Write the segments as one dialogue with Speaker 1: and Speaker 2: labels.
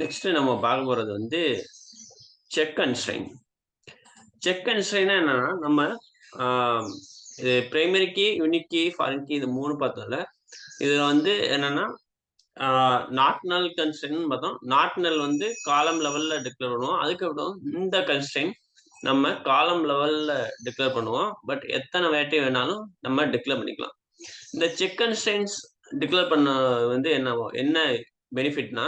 Speaker 1: Next நம்ம பார்க்க போறது வந்து செக் கன்ஸ்ட்ரெயின். செக் கன்ஸ்ட்ரெயின்னா என்னன்னா, நம்ம ஆ இது primary key, unique key, foreign key இது 3 பார்த்தோம்ல. இதுல வந்து என்னன்னா, ஆ நாட் நல் கன்ஸ்ட்ரெயின்னு பார்த்தோம். நாட் நல் வந்து காலம் லெவல்ல டிக்ளேர் பண்ணுவோம். அதுக்கப்புறம் இந்த கன்ஸ்ட்ரெயின் நம்ம காலம் லெவல்ல டிக்ளேர் பண்ணுவோம். பட் எத்தன வேட்டி வேணாலும் நம்ம டிக்ளேர் பண்ணிக்கலாம். இந்த செக் கன்ஸ்ட்ரெயின்ஸ் டிக்ளேர் பண்ண வந்து என்ன பெனிஃபிட்னா,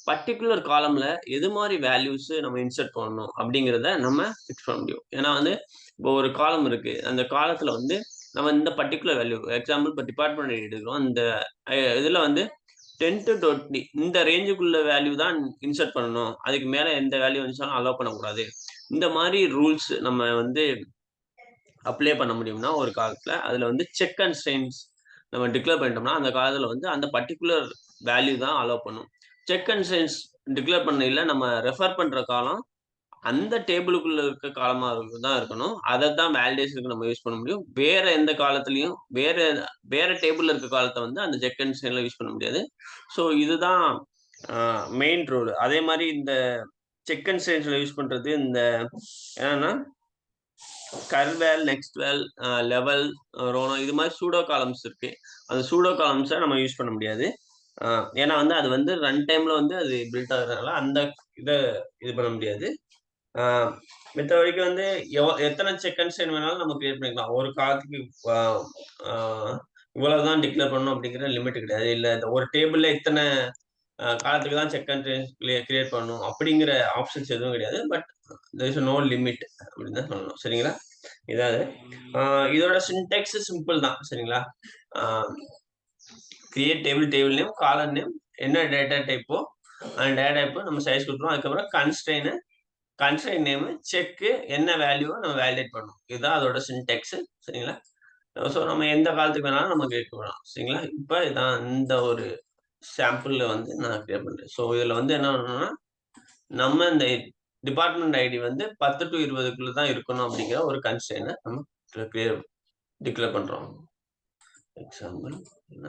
Speaker 1: பர்ட்டிகுலர் காலம்ல எது மாரி வேல்யூஸ் நம்ம இன்சர்ட் பண்ணணும் அப்படிங்கிறத நம்ம ஃபிக்ஸ் பண்ண முடியும். ஏன்னா வந்து, இப்போ ஒரு காலம் இருக்கு. அந்த காலத்துல வந்து நம்ம இந்த பர்ட்டிகுலர் வேல்யூ எக்ஸாம்பிள் இப்போ டிபார்ட்மெண்ட் எடுக்கிறோம். இந்த இதுல வந்து 10 டூ 20 இந்த ரேஞ்சுக்குள்ள வேல்யூ தான் இன்சர்ட் பண்ணணும். அதுக்கு மேல எந்த வேல்யூ வந்துச்சாலும் அலோவ் பண்ணக்கூடாது. இந்த மாரி ரூல்ஸ் நம்ம வந்து அப்ளை பண்ண முடியும்னா ஒரு காலத்துல, அதுல வந்து செக் கன்ஸ்ட்ரெயின்ஸ் நம்ம டிக்ளேர் பண்ணிட்டோம்னா, அந்த காலத்துல வந்து அந்த பர்ட்டிகுலர் வேல்யூ தான் அலோவ் பண்ணும். செக் கன்ஸ்ட்ரெயின்ஸ் டிக்ளேர் பண்ணயில நம்ம ரெஃபர் பண்ற காலம், அந்த டேபிளுக்குள்ள இருக்க காலமா தான் இருக்கணும். அதத்தான் வேலிடேஷனுக்கு நம்ம யூஸ் பண்ண முடியும். வேற எந்த காலத்திலயும், வேற வேற டேபிள்ல இருக்க காலத்த வந்து அந்த செக் கன்ஸ்ட்ரெயின்ட்ல யூஸ் பண்ண முடியாது. ஸோ இதுதான் அ மெயின் ரூல். அதே மாரி இந்த செக் கன்ஸ்ட்ரெயின்ட்ஸ்ல யூஸ் பண்றது இந்த என்னன்னா கர்வேல், நெக்ஸ்ட்வேல், லெவல், ரோனோ இது மாரி சூடோ காலம்ஸ் இருக்கு. அந்த சூடோ காலம்ஸ நம்ம யூஸ் பண்ண முடியாது. அ ஏன்னா வந்து அது வந்து ரன் டைம்ல வந்து அது பில்ட் ஆகுறதுனால அந்த இத இது பண்ண முடியாது. அ மித்த வரைக்கும் வந்து எத்தன செக் கன்ஸ்ட்ரெயின் வேணாலும் நம்ம கிரியேட் பண்ணிக்கலாம். ஒரு காலத்துக்கு அ அ இவ்வளவு தான் டிக்ளேர் பண்ணணும் அப்படிங்கிற லிமிட் கிடையாது. இல்ல இந்த ஒரு டேபிள்ல இத்தன காலத்துக்கு தான் செக் கன்ஸ்ட்ரெயின்ஸ் கிரியேட் பண்ணணும் அப்படிங்கிற ஆப்ஷன்ஸ் எதுவும் கிடையாது. But there is no limit அப்படின்னு தான் சொல்லணும். சரிங்களா? இதான் அது. இதோட சின்டாக்ஸ் சிம்பிள் தான். சரிங்களா? ஆ create table, table name, column name, என்ன டேட்டா டைப்போ, அந்த டேட்டா டைப்ப நம்ம சைஸ் குடுத்துருவோம். அதுக்கப்புறம் கன்ஸ்ட்ரெயின் நேமு, செக்கு என்ன வேல்யூவோ நம்ம வேலிடேட் பண்ணணும். இதுதான் அதோட சின்டாக்ஸ். சரிங்களா? ஸோ நம்ம எந்த காலத்துக்கு வேணாலும் நம்ம கேட்கலாம். சரிங்களா? இப்ப இதான் இந்த ஒரு சாம்பிள்ல வந்து நான் கிரியேட் பண்றேன். ஸோ இதுல வந்து என்ன பண்ணணும்னா, நம்ம இந்த டிபார்ட்மெண்ட் ஐடி வந்து 10 டூ 20க்குள்ள தான் இருக்கணும் அப்படிங்கிற ஒரு கன்ஸ்ட்ரெயின நம்ம டிக்ளேர் பண்றோம். எக்ஸாம்பிள் என்ன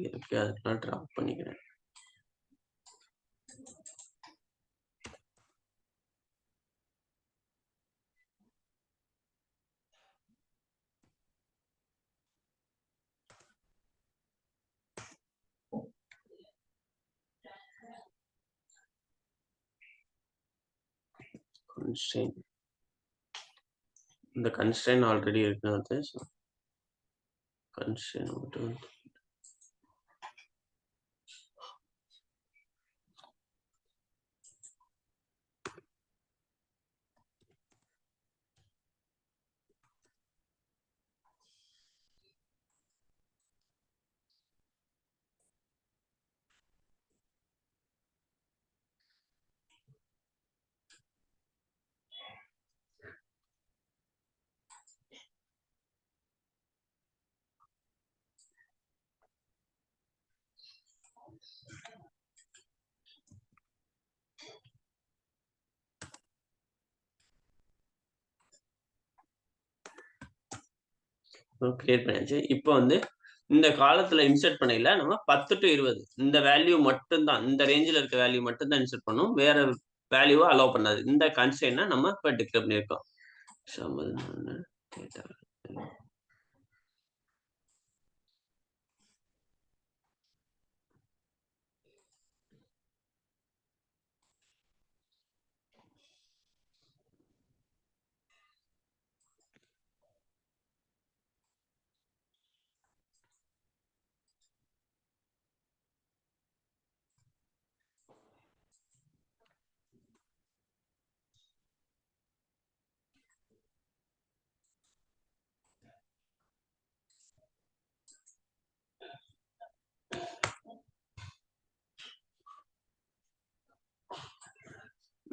Speaker 1: இருக்கு அதெல்லாம் டிராப் பண்ணிக்கிறேன். கன்ஸ்ட்ரெயின் இந்த கன்ஸ்ட்ரெயின் ஆல்ரெடி இருக்கிறது. ஸோ கன்ஸ்ட்ரெயின் மட்டும் கிரியேட் பண்ணியாச்சு. இப்போ வந்து இந்த காலத்துல இன்சர்ட் பண்ணையில நம்ம 10 to 20 இந்த வேல்யூ மட்டும் தான். இந்த ரேஞ்சில இருக்க வேல்யூ மட்டும் தான் இன்சர்ட் பண்ணும். வேற வேல்யூவ அலோவ் பண்ணாது. இந்த கன்ஸ்ட்ரெயின்ட்ட நம்ம இப்ப டிக்ளேர் பண்ணியிருக்கோம். சம்பல் டேட்டா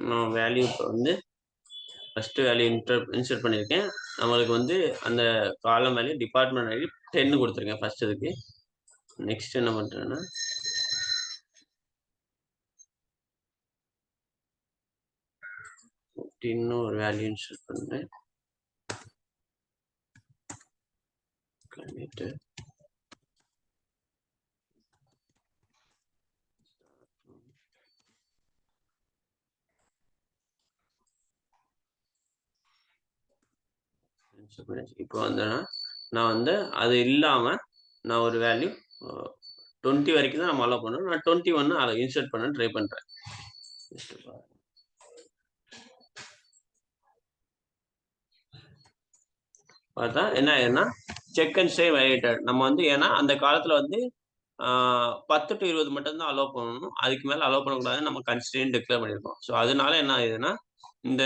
Speaker 1: நான் வேல்யூ இப்ப வந்து ஃபர்ஸ்ட் வேல்யூ இன்சர்ட் பண்ணியிருக்கேன். நம்மளுக்கு வந்து அந்த காலம் வேல்யூ டிபார்ட்மெண்ட் வேல்யூ 10 கொடுத்துருக்கேன் ஃபர்ஸ்ட் இதுக்கு. நெக்ஸ்ட் என்ன பண்றேன்னா இன்னும் ஒரு வேல்யூ இன்சர்ட் பண்றேன். பண்ணிட்டு இப்போ வந்தேன்னா நான் வந்து அது இல்லாம நான் ஒரு வேல்யூ 20 வரைக்கும் தான் நம்ம அலோவ் பண்ணணும். நான் 21 அதை இன்சர்ட் பண்ண ட்ரை பண்றேன். பார்த்தா என்ன ஆயிரும்னா செக் அண்ட் ஸ்டே வயலேட்டட். நம்ம வந்து ஏன்னா அந்த காலத்துல வந்து 10 to 20 மட்டும் தான் அலோவ் பண்ணணும். அதுக்கு மேல அலோவ் பண்ணக்கூடாதுன்னு நம்ம கன்ஸ்ட்ரெயின்ட் டிக்ளேர் பண்ணியிருக்கோம். ஸோ அதனால என்ன ஆகுதுன்னா இந்த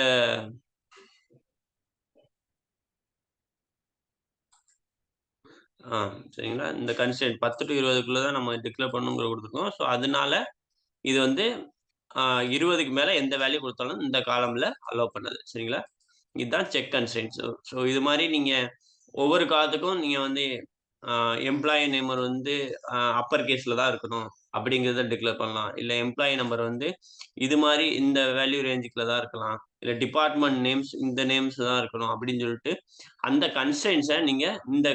Speaker 1: சரிங்களா? இந்த கன்ஸ்ட்ரெயின்ட் 10 to 20க்குள்ள தான் நம்ம டிக்ளேர் பண்ணணுங்கிற குடுத்துருக்கோம். ஸோ அதனால இது வந்து 20க்கு மேல எந்த வேல்யூ குடுத்தாலும் இந்த காலம்ல அலோவ் பண்ணாது. சரிங்களா? இதுதான் செக் கன்ஸ்ட்ரெயின்ட்ஸ். ஸோ இது மாரி நீங்க ஒவ்வொரு காலத்துக்கும் நீங்க வந்து எம்ப்ளாயி நம்பர் வந்து அப்பர் கேஸ்ல தான் இருக்கணும் அப்படிங்கிறத டிக்ளேர் பண்ணலாம். இல்ல எம்ப்ளாயி நம்பர் வந்து இது மாரி இந்த வேல்யூ ரேஞ்சுக்குள்ள தான் இருக்கலாம். இல்ல டிபார்ட்மெண்ட் நேம்ஸ் இந்த நேம்ஸ் தான் இருக்கணும் அப்படின்னு சொல்லிட்டு அந்த கன்ஸ்ட்ரெயின்ட்ஸ நீங்க இந்த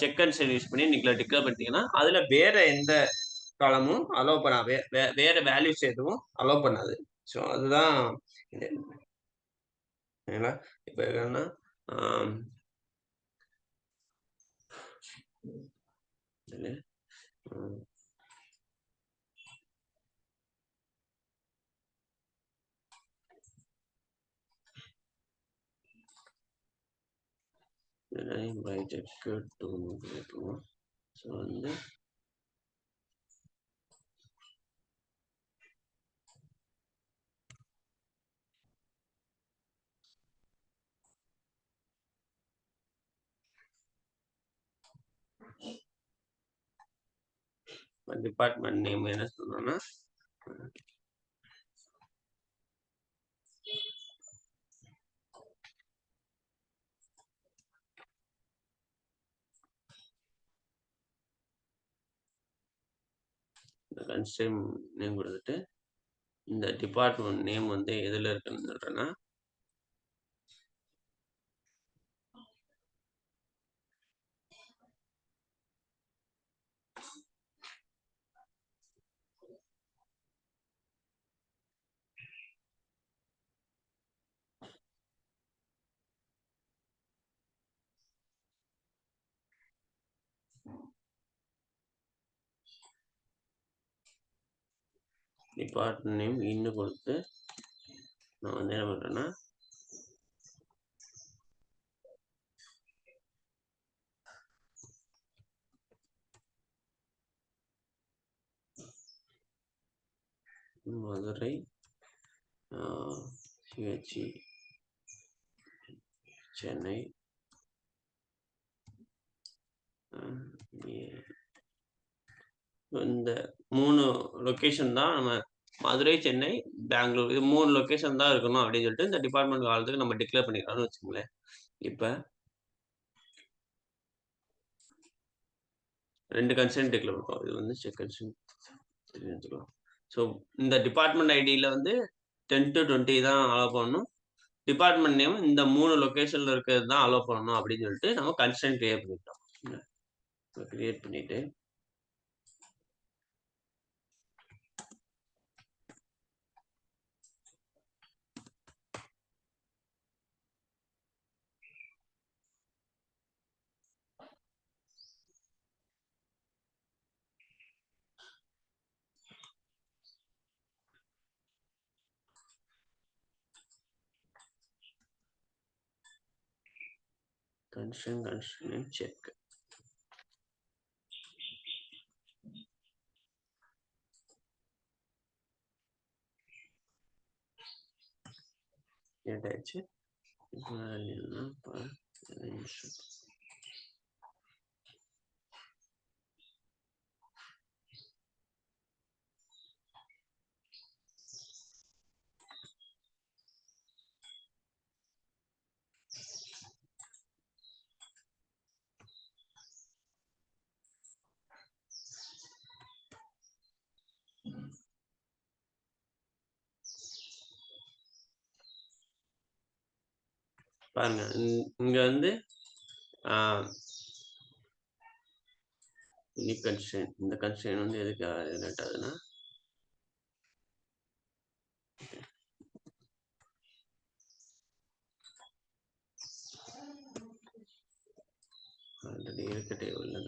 Speaker 1: செக் கன்ஸ்ட்ரெயின்ட் யூஸ் பண்ணி நீங்க டிக்ளேர் பண்ணிட்டீங்கன்னா, அதுல வேற எந்த காலமும் அலோவ் பண்ணா வேற வேல்யூஸ் எதுவும் அலோவ் பண்ணாது. ஸோ அதுதான் இது. சரிங்களா? இப்ப என்னன்னா ஆம். இதுல ம். பை செக் டு இருக்கும். ஸோ வந்து டிபார்ட்மெண்ட் நேம் என்ன சொல்லணும்னா இந்த கன்ஸ்ட்ரெயின் நேம் கொடுத்துட்டு இந்த டிபார்ட்மெண்ட் நேம் வந்து எதுல இருக்குன்னு சொல்றேன்னா டிபார்ட்மெண்ட் நேம் இன்னும் கொடுத்து நான் வந்து என்ன பண்றேன்னா மதுரை சிஹெச்சி சென்னை இந்த 3 லொகேஷன் தான் நம்ம மதுரை, சென்னை, பெங்களூர் இது 3 லொகேஷன் தான் இருக்கணும் அப்படின்னு சொல்லிட்டு இந்த டிபார்ட்மெண்ட் காலத்துக்கு நம்ம டிக்ளேர் பண்ணிக்கிறோம்னு வச்சுக்கோங்களேன். இப்ப 2 கன்ஸ்ட்ரெயின்ட் டிக்ளேர் பண்ணுவோம். இது வந்து செக் கன்ஸ்ட்ரெயின்ட். எடுத்துக்கலாம். ஸோ இந்த டிபார்ட்மெண்ட் ஐடியில வந்து 10 to 20 தான் அலோவ் பண்ணணும். டிபார்ட்மெண்ட் நேம் இந்த 3 லொகேஷன்ல இருக்கிறது தான் அலோவ் பண்ணணும் அப்படின்னு சொல்லிட்டு நம்ம கன்ஸ்ட்ரெயின்ட் கிரியேட் பண்ணிட்டோம். கிரியேட் பண்ணிட்டு constraint check. கேட்டாச்சு. பாருங்க இங்க வந்து யூனிக் கன்ஸ்ட்ரெயின்ட், இந்த கன்ஸ்ட்ரெயின்ட் வந்து எதுக்கு ரிலேட் ஆகுதுன்னா ஆல்ரெடி இருக்க டேபிள்ல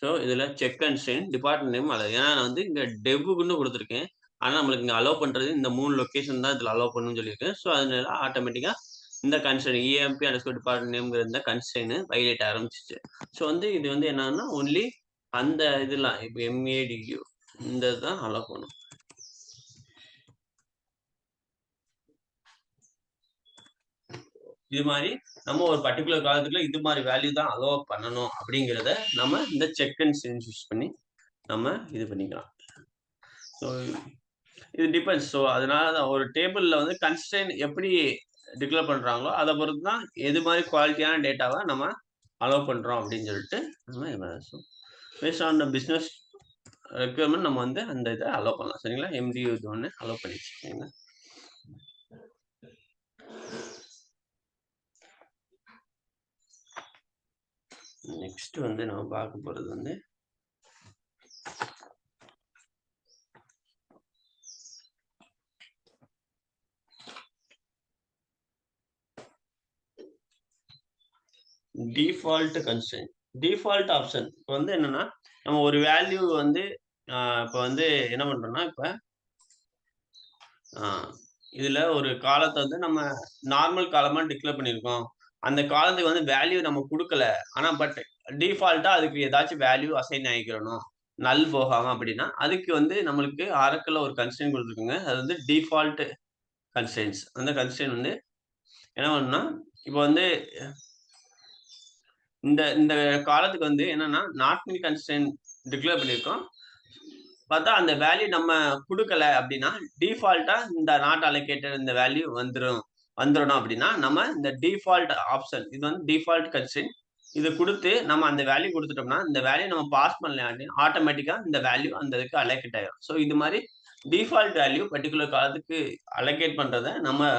Speaker 1: ஸோ இதுல செக் கன்ஸ்ட்ரெயின்ட் டிபார்ட்மெண்ட் நேம் அல்லது ஏன்னா நான் வந்து இங்க டெவ்வுக்குன்னு கொடுத்துருக்கேன். ஆனா நம்மளுக்கு இங்க அலோவ் பண்றது இந்த 3 லொகேஷன் தான் இதுல அலோவ் பண்ணணும்னு சொல்லியிருக்கேன். ஸோ அதனால ஆட்டோமேட்டிக்கா இந்த கன்ஸ்ட்ரெயின் EMP அண்டர்ஸ்கோர் டிபார்ட்மெண்ட் நேம்ங்கிற இந்த கன்ஸ்ட்ரெயின் வைலேட் ஆரம்பிச்சிச்சு. ஸோ வந்து இது வந்து என்னன்னா ஒன்லி அந்த இதெல்லாம் இப்போ MADU இந்த தான் அலோவ் பண்ணும். இது மாதிரி நம்ம ஒரு பர்டிகுலர் காலத்துக்குள்ள இது மாதிரி வேல்யூ தான் அலோவ் பண்ணணும் அப்படிங்கிறத நம்ம இந்த செக் கன்ஸ்ட்ரெயின் யூஸ் பண்ணி நம்ம இது பண்ணிக்கலாம். ஸோ இது டிபெண்ட்ஸ். ஸோ அதனால ஒரு டேபிள்ல வந்து கன்ஸ்ட்ரெயின் எப்படி டிக்ளேர் பண்றாங்களோ அதை பொறுத்து தான் எது மாதிரி குவாலிட்டியான டேட்டாவை நம்ம அலோவ் பண்றோம் அப்படின்னு சொல்லிட்டு நம்ம based on the business requirement நம்ம வந்து அந்த இதை அலோவ் பண்ணலாம். சரிங்களா? MDU இது ஒன்று அலோவ் பண்ணிச்சு. சரிங்களா? நெக்ஸ்ட் வந்து நம்ம பார்க்க போறது வந்து டிஃபால்ட் கன்ஸ்ட்ரெயின்ட். டிஃபால்ட் ஆப்ஷன் இப்போ வந்து என்னன்னா நம்ம ஒரு வேல்யூ வந்து இப்போ வந்து என்ன பண்றோம்னா இப்போ இதுல ஒரு காலத்தை வந்து நம்ம நார்மல் காலமா டிக்ளேர் பண்ணியிருக்கோம். அந்த காலத்துக்கு வந்து வேல்யூ நம்ம கொடுக்கல. ஆனா பட் டிஃபால்ட்டா அதுக்கு ஏதாச்சும் வேல்யூ அசைன் ஆகிக்கிறணும். நல் போகாம அப்படின்னா அதுக்கு வந்து நம்மளுக்கு ஆரக்கிள் ஒரு கன்ஸ்ட்ரெயின்ட் கொடுத்துருக்குங்க. அது வந்து டிஃபால்ட் கன்ஸ்ட்ரெயின்ட்ஸ். அந்த கன்ஸ்ட்ரெயின்ட் வந்து என்ன பண்ணணும்னா இப்போ வந்து இந்த இந்த காலத்துக்கு வந்து என்னன்னா நாட் மீன் கன்ஸ்ட்ரெயின்ட் டிக்ளேர் பண்ணியிருக்கோம். பார்த்தா அந்த வேல்யூ நம்ம குடுக்கல அப்படின்னா, டிஃபால்ட்டா இந்த நாட் அலோகேட்டட் இந்த வேல்யூ வந்துரணும் அப்படின்னா, நம்ம இந்த டிஃபால்ட் ஆப்ஷன் இது வந்து டிஃபால்ட் கன்ஸ்ட்ரெயின்ட். இது குடுத்து நம்ம அந்த வேல்யூ குடுத்துட்டோம்னா, இந்த வேல்யூ நம்ம பாஸ் பண்ணலாட்டி ஆட்டோமேட்டிக்கா இந்த வேல்யூ அந்த இதுக்கு அலோகேட் ஆயிரும். ஸோ இது மாரி டிஃபால்ட் வேல்யூ பர்ட்டிகுலர் காலத்துக்கு அலோகேட் பண்றத நம்ம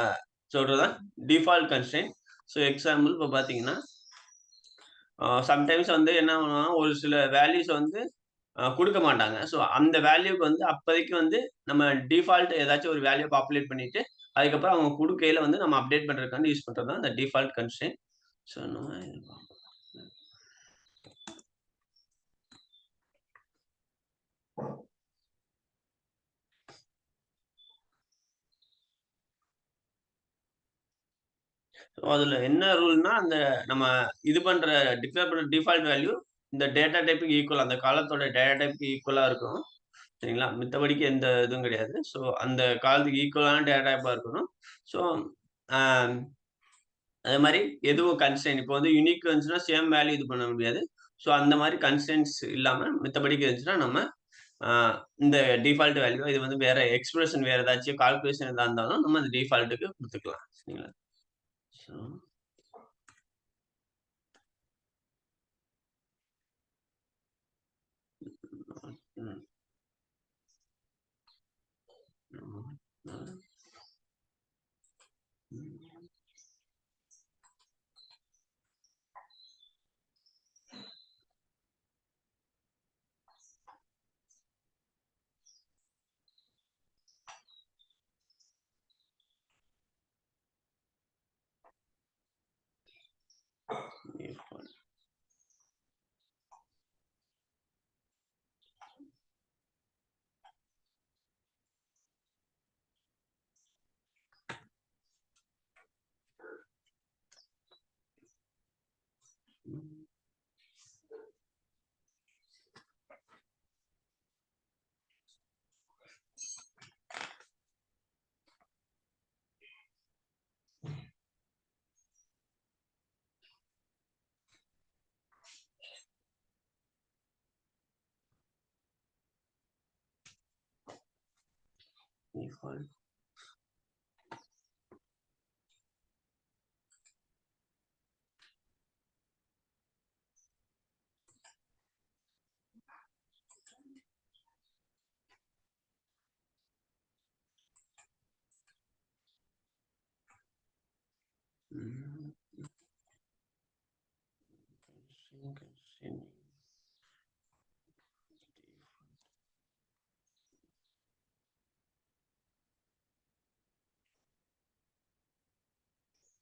Speaker 1: சொல்றது தான் டிஃபால்ட் கன்ஸ்ட்ரெயின்ட். ஸோ எக்ஸாம்பிள் இப்போ பார்த்தீங்கன்னா, சம்டைம்ஸ் வந்து என்ன பண்ணுவாங்கன்னா, ஒரு சில வேல்யூஸ் வந்து குடுக்க மாட்டாங்க. ஸோ அந்த வேல்யூக்கு வந்து அப்போதைக்கு வந்து நம்ம டிஃபால்ட் ஏதாச்சும் ஒரு வேல்யூ பாப்புலேட் பண்ணிட்டு, அதுக்கப்புறம் அவங்க குடுக்கையில வந்து நம்ம அப்டேட் பண்றதுக்காண்டி யூஸ் பண்றது தான் இந்த டிஃபால்ட் கன்ஸ்ட்ரெயின்ட். ஸோ நம்ம அதுல என்ன ரூல்னா, அந்த நம்ம இது பண்ற டிக்ளேர் பண்ற டிஃபால்ட் வேல்யூ இந்த டேட்டா டைப்க்கு ஈக்குவல் அந்த காலத்தோட டேட்டா டைப்க்கு ஈக்குவலா இருக்கணும். சரிங்களா? மித்தபடிக்கு எந்த இதுவும் கிடையாது. ஸோ அந்த காலத்துக்கு ஈக்குவலான டேட்டா டைப்பா இருக்கணும். ஸோ அ அதே மாரி எதுவும் கன்ஸ்ட்ரெயின்ட் இப்போ வந்து யூனிக் இருந்துச்சுன்னா சேம் வேல்யூ இது பண்ண முடியாது. ஸோ அந்த மாரி கன்ஸ்ட்ரெயின்ட்ஸ் இல்லாம மித்தபடிக்கு இருந்துச்சுன்னா நம்ம அ இந்த டிஃபால்ட் வேல்யூ இது வந்து வேற எக்ஸ்பிரஷன் வேற ஏதாச்சும் கால்குலேஷன் எதா இருந்தாலும் நம்ம அந்த டிஃபால்ட்க்கு குடுத்துக்கலாம். சரிங்களா? So default.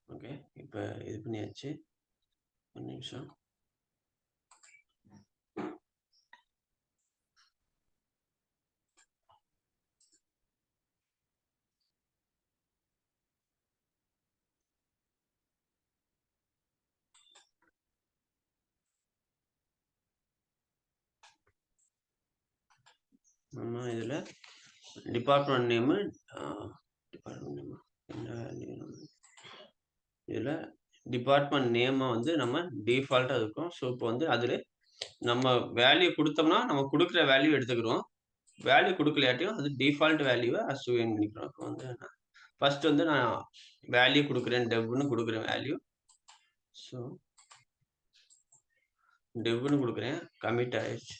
Speaker 1: ஓகே, இப்போ இது பண்ணியாச்சு. ஒரு நிமிஷம். நம்ம இதில் டிபார்ட்மெண்ட் நேமு இதில் டிபார்ட்மெண்ட் நேமை வந்து நம்ம டிஃபால்ட்டாக இருக்கும். ஸோ இப்போ வந்து அதில் நம்ம வேல்யூ கொடுத்தோம்னா நம்ம கொடுக்குற வேல்யூ எடுத்துக்கிறோம். வேல்யூ கொடுக்கலையாட்டியும் அது டிஃபால்ட் வேல்யூவை அசூவன் பண்ணிக்கிறோம். இப்போ வந்து ஃபர்ஸ்ட் வந்து நான் வேல்யூ கொடுக்குறேன், டெவ்னு கொடுக்குறேன் வேல்யூ. ஸோ டெவ்னு கொடுக்குறேன், கமிட் ஆயிடுச்சு.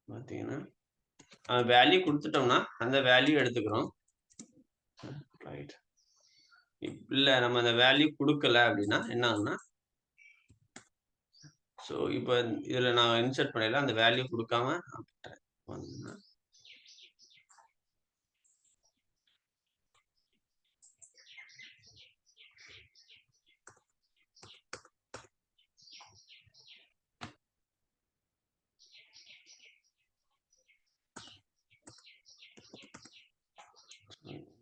Speaker 1: பார்த்தீங்கன்னா வேல்யூ கொடுத்துட்டோம்னா அந்த வேல்யூ எடுத்துக்கிறோம். ரைட், இல்லை நம்ம அந்த வேல்யூ கொடுக்கல அப்படின்னா என்ன ஆகுனா, ஸோ இப்போ இதில் நான் இன்சர்ட் பண்ணல, அந்த வேல்யூ கொடுக்காம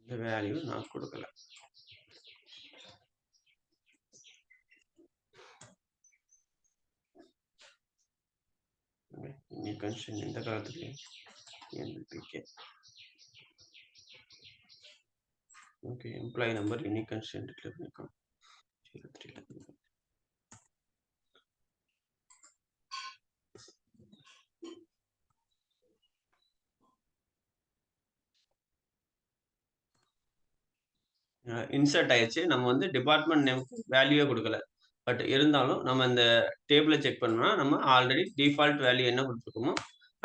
Speaker 1: இந்த வேல்யூ நான் கொடுக்கல. இந்த காலத்துக்கு okay, employee number unique constraint declare பண்ணிருக்கோம். இன்சர்ட் ஆயிடுச்சு. நம்ம வந்து டிபார்ட்மெண்ட் நேமுக்கு வேல்யூவே கொடுக்கல. பட் இருந்தாலும் நம்ம இந்த டேபிளை செக் பண்ணோம்னா நம்ம ஆல்ரெடி டிஃபால்ட் வேல்யூ என்ன கொடுத்துருக்கோமோ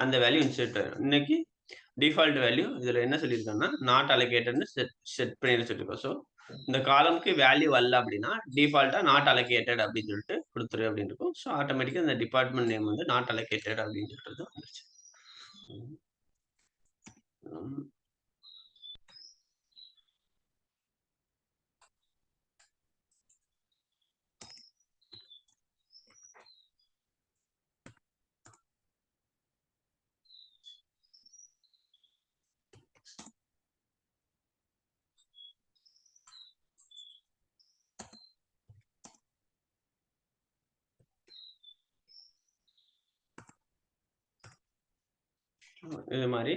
Speaker 1: அந்த வேல்யூ இன்சர்ட் ஆயிடும். இன்னைக்கு டிஃபால்ட் வேல்யூ இதில் என்ன சொல்லியிருக்கோம்னா நாட் அலோகேட்டட்னு செட் பண்ணி வச்சுருக்கோம். ஸோ இந்த காலமுக்கு வேல்யூ வரல அப்படின்னா டிஃபால்ட்டாக நாட் அலோகேட்டட் அப்படின்னு சொல்லிட்டு கொடுத்துரு அப்படின்னு இருக்கும். ஸோ ஆட்டோமேட்டிக்காக இந்த டிபார்ட்மெண்ட் நேம் வந்து நாட் அலோகேட்டட் அப்படின்னு சொல்லிட்டு வந்துருச்சு. இது மாதிரி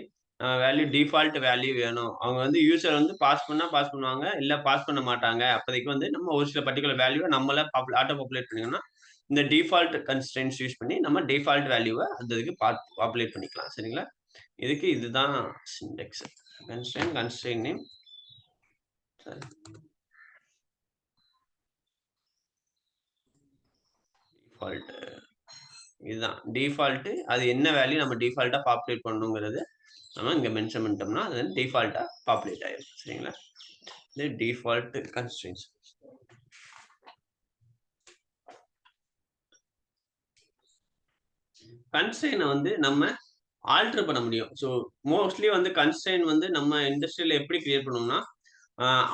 Speaker 1: வேல்யூ டிஃபால்ட் வேல்யூ வேணும். அவங்க வந்து யூசர் வந்து பாஸ் பண்ணா பாஸ் பண்ணுவாங்க, இல்ல பாஸ் பண்ண மாட்டாங்க. அப்போதைக்கு வந்து நம்ம ஒரு சில பர்டிகுலர் வேல்யூவை நம்மளே ஆட்டோ பாப்புலேட் பண்ணிக்கணும். இந்த டிஃபால்ட் கன்ஸ்ட்ரெயின்ட்ஸ் யூஸ் பண்ணி நம்ம டிஃபால்ட் வேல்யூவை அந்த இதுக்கு பாப்புலேட் பண்ணிக்கலாம். சரிங்களா? இதுக்கு இதுதான் சின்டெக்ஸ். Constraint name default. இதுதான் டிஃபால்ட். அது என்ன வேல்யூ நம்ம டிஃபால்ட்டா பாப்புலேட் பண்ணணுங்கிறது நம்ம இங்க மென்ஷன் பண்ணிட்டோம்னா அது டிஃபால்ட்டா பாப்புலேட் ஆயிடும். சரிங்களா? இது டிஃபால்ட் கன்ஸ்ட்ரெயின்ஸ். கன்ஸ்ட்ரெயினை வந்து நம்ம ஆல்டர் பண்ண முடியும். ஸோ மோஸ்ட்லி வந்து கன்ஸ்ட்ரெயின் வந்து நம்ம இண்டஸ்ட்ரியில எப்படி கிரியேட் பண்ணுவோம்னா,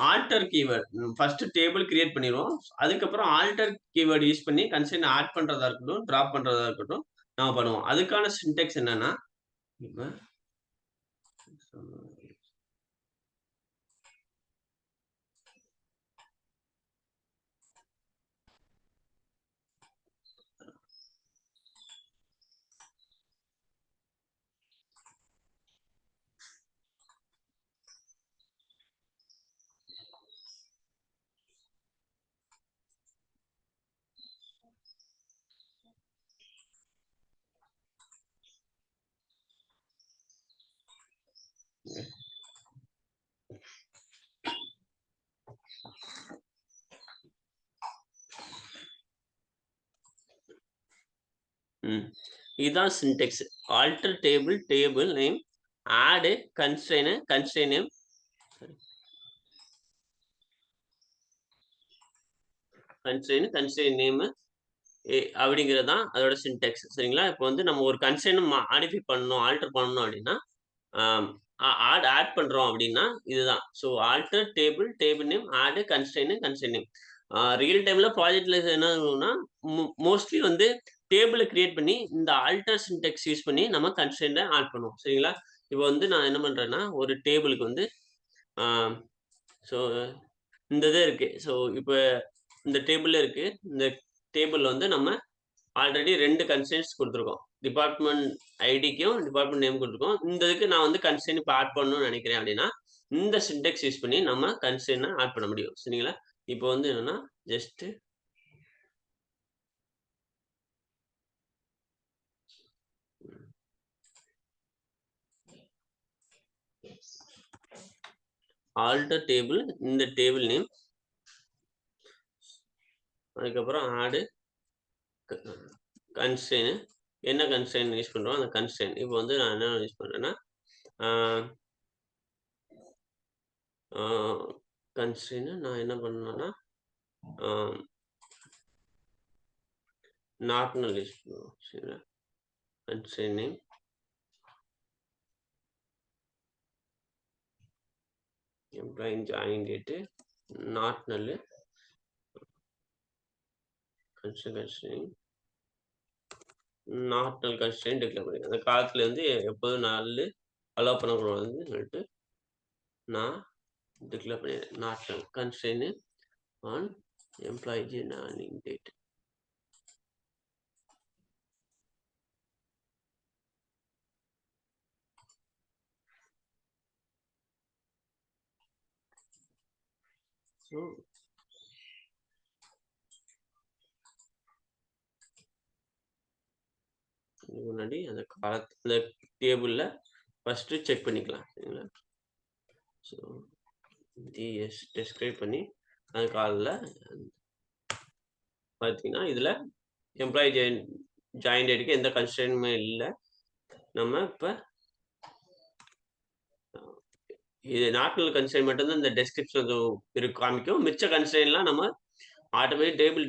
Speaker 1: alter keyword first table create பண்ணிருவோம். அதுக்கப்புறம் ஆல்டர் கீவேர்ட் யூஸ் பண்ணி கன்ஸ்ட்ரெயின் ஆட் பண்றதா இருக்கட்டும், டிராப் பண்றதா இருக்கட்டும் நாம பண்ணுவோம். அதுக்கான சின்டெக்ஸ் என்னன்னா, இப்ப இதுதான் syntax. Alter table, table name, add constraint, constraint name, constraint, constraint name அப்படிங்கிறது தான் அதோட சின்டெக்ஸ். சரிங்களா? இப்போ வந்து நம்ம ஒரு கன்ஸ்ட்ரெயின் மாடிஃபை பண்ணணும், ஆல்டர் பண்ணணும் அப்படின்னா, ஆட் பண்றோம் அப்படின்னா இதுதான். So alter table, table name, add constraint, constraint name. Real டைம்ல ப்ராஜெக்ட்ல என்ன ஆகும்னா, மோஸ்ட்லி வந்து டேபிள கிரியேட் பண்ணி இந்த ஆல்டர் சின்டெக்ஸ் யூஸ் பண்ணி நம்ம கன்ஸ்ட்ரெயின்ட்ட ஆட் பண்ணுவோம். சரிங்களா? இப்போ வந்து நான் என்ன பண்றேன்னா, ஒரு டேபிளுக்கு வந்து ஆ ஸோ இந்த இது இருக்கு. ஸோ இப்ப இந்த டேபிள்ல இருக்கு. இந்த டேபிள்ல வந்து நம்ம ஆல்ரெடி 2 கன்ஸ்ட்ரெயின்ட்ஸ் குடுத்துருக்கோம். டிபார்ட்மெண்ட் ஐடிக்கும், டிபார்ட்மெண்ட் நேம் குடுத்துருக்கோம். இந்த இதுக்கு நான் வந்து கன்ஸ்ட்ரெயின் இப்ப ஆட் பண்ணணும்னு நெனைக்கிறேன் அப்டின்னா, இந்த சின்டாக்ஸ் யூஸ் பண்ணி நம்ம கன்ஸ்ட்ரெயின ஆட் பண்ண முடியும். சரிங்களா? இப்போ வந்து என்னன்னா, ஜஸ்ட் ஆல்டர் டேபிள், இந்த டேபிள் நேம், அதுக்கப்புறம் ஆட் கன்ஸ்ட்ரெயின், என்ன கன்ஸ்ட்ரெயின் யூஸ் பண்றோம், அந்த கன்ஸ்ட்ரெயின். இப்போ வந்து நான் என்ன யூஸ் பண்றேன்னா, ஆ ஆ கன்ஸ்ட்ரெயின் நான் என்ன பண்ணேன்னா, ஆ நாட் நல் யூஸ் பண்ணுவோம். சரிங்களா? Constraint name, employee join date, not நல், கன்ஸ்ட்ரெயின், நாட் நல் கன்ஸ்ட்ரெயின் டிக்ளேர் பண்ணிருக்கேன். அந்த காலத்துல வந்து எப்போதும் நல் அலோவ் பண்ணக்கூடாதுன்னு சொல்லிட்டு நான் டிக்ளேர் பண்ணிடுறேன். நாட் நல் constraint on employee joining date. So முன்னாடி அந்த அந்த டேபிள்ல ஃபர்ஸ்ட் செக் பண்ணிக்கலாம். சரிங்களா? ஸோ டிஎஸ் டிஸ்கிரைப் பண்ணி அந்த காலில் பார்த்தீங்கன்னா இதில் எம்ப்ளாயி ஜாயின் டேட்டுக்கு எந்த கன்ஸ்ட்ரெயினுமே இல்லை. நம்ம இப்போ இது நாட்கள் கன்ஸ்ட்ரெயின் மட்டும்தான் இந்த டெஸ்கிரிப்ஷன் இருக்கு காமிக்கும். மிச்ச கன்ஸ்ட்ரெயின்லாம் நம்ம ஆட்டோமேட்டிக் டேபிள்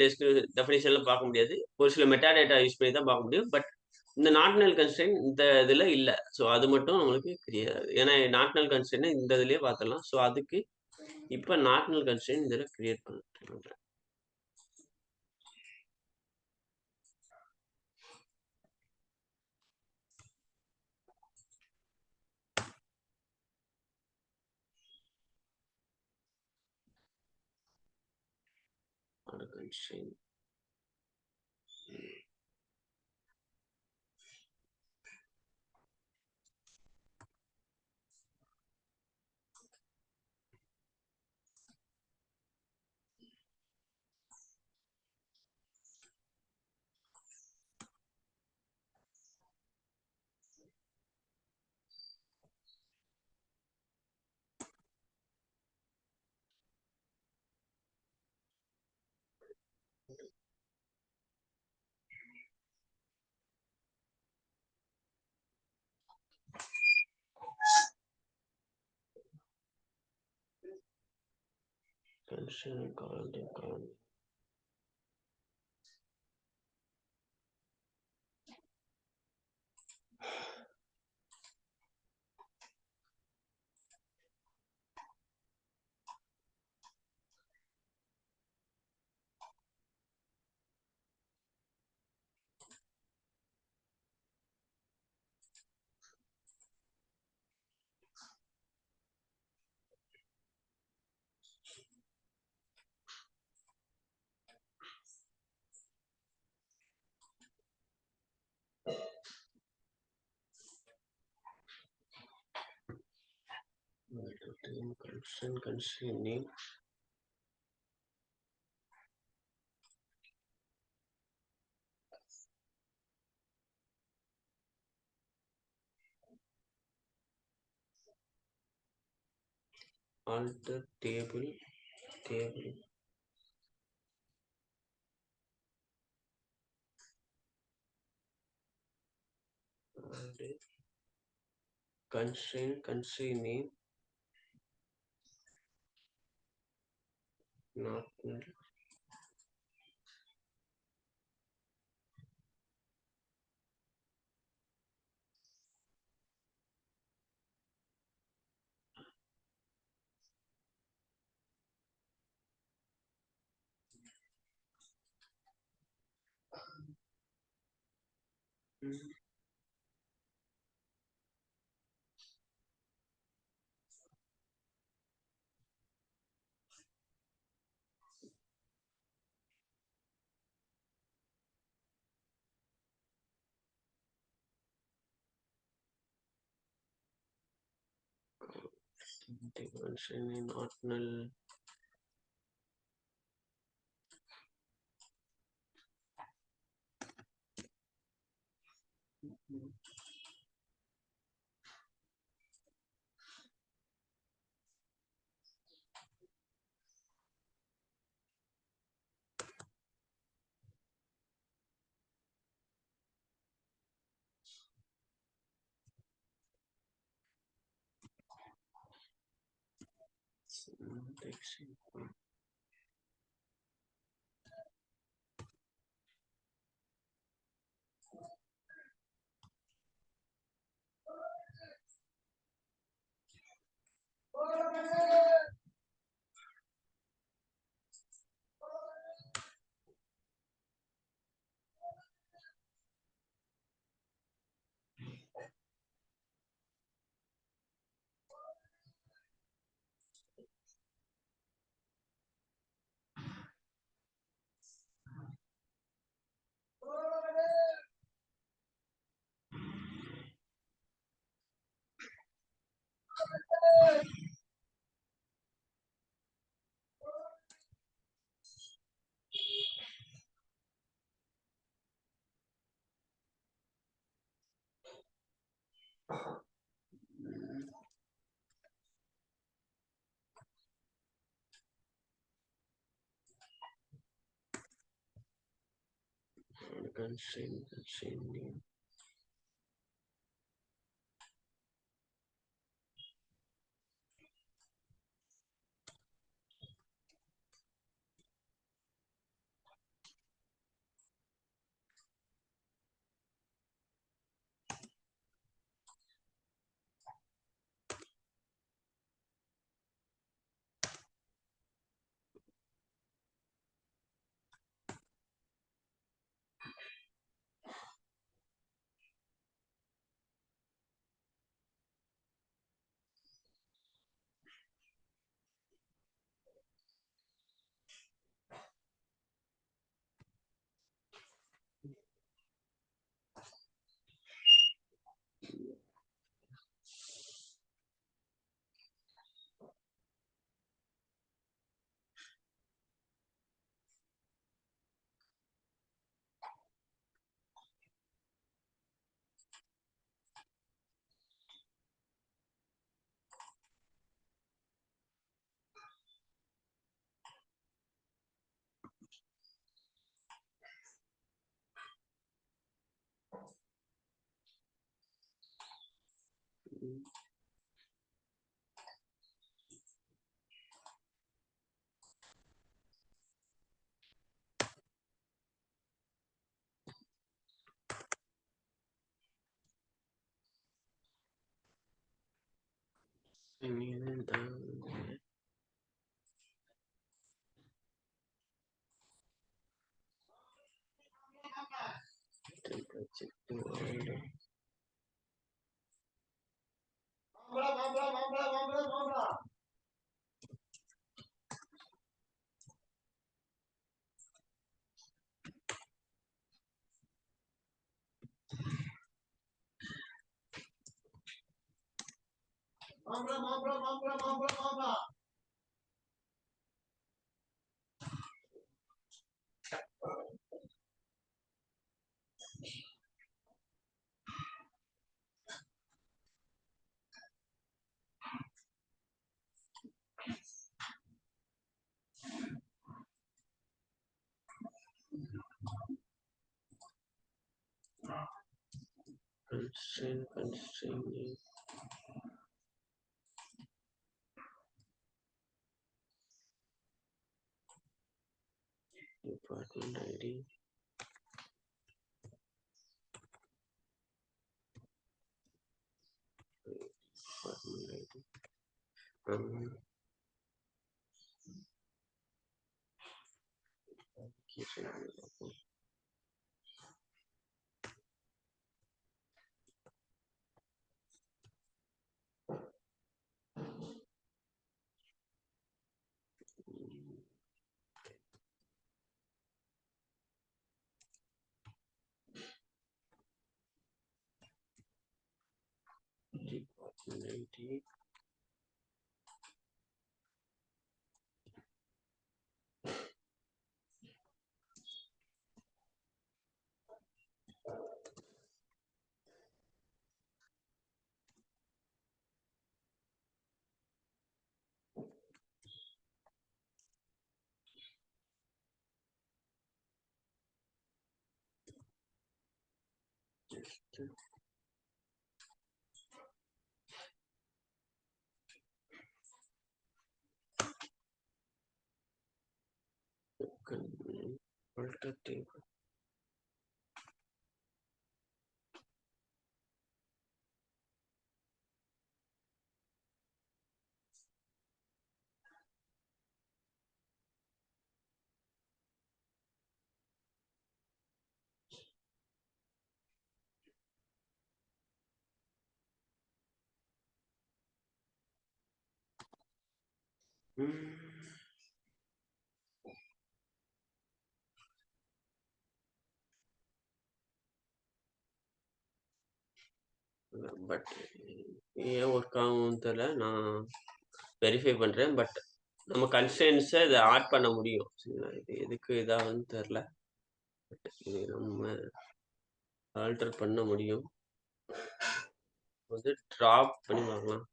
Speaker 1: டெஃபினிஷன்ல பார்க்க முடியாது. ஒரு சில மெட்டா டேட்டா யூஸ் பண்ணி தான் பார்க்க முடியும். பட் இந்த நாட் நல் கன்ஸ்ட்ரெயின் இந்த இதுல இல்ல. ஸோ அது மட்டும் நம்மளுக்கு கிளியர். ஏன்னா நாட் நல் கன்ஸ்ட்ரெயின் இந்த இதுலயே பார்த்துடலாம். ஸோ அதுக்கு இப்ப நாட் நல் கன்ஸ்ட்ரெயின் இதுல கிரியேட் பண்றேன். Constraint constraint called the constraint name. Alter table and constraint name not constraint name not null. Constraint name. constraint department ID. Department ID. Department ID. Alter table. But ஏன் work ஆகும் தெரியல. நான் verify பண்றேன். But நம்ம கன்ஸ்டன்ஸை இதை add பண்ண முடியும். சரிங்களா? இது எதுக்கு இதாகுன்னு தெரில. பட் இது நம்ம ஆல்டர் பண்ண முடியும். வந்து ட்ராப் பண்ணி பார்க்கலாம்.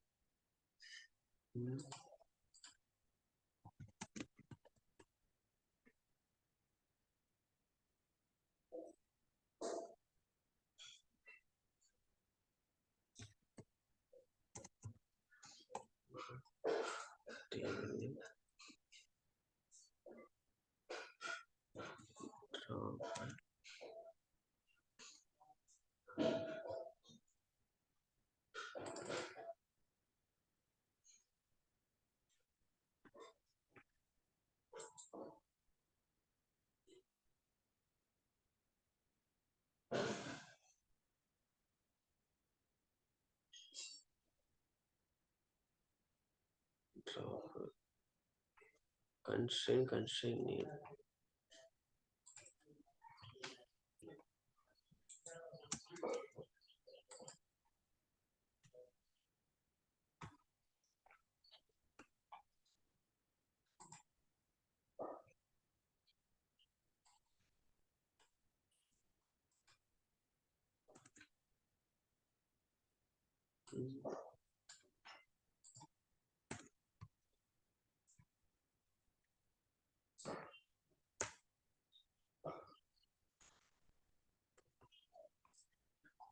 Speaker 1: constraint name.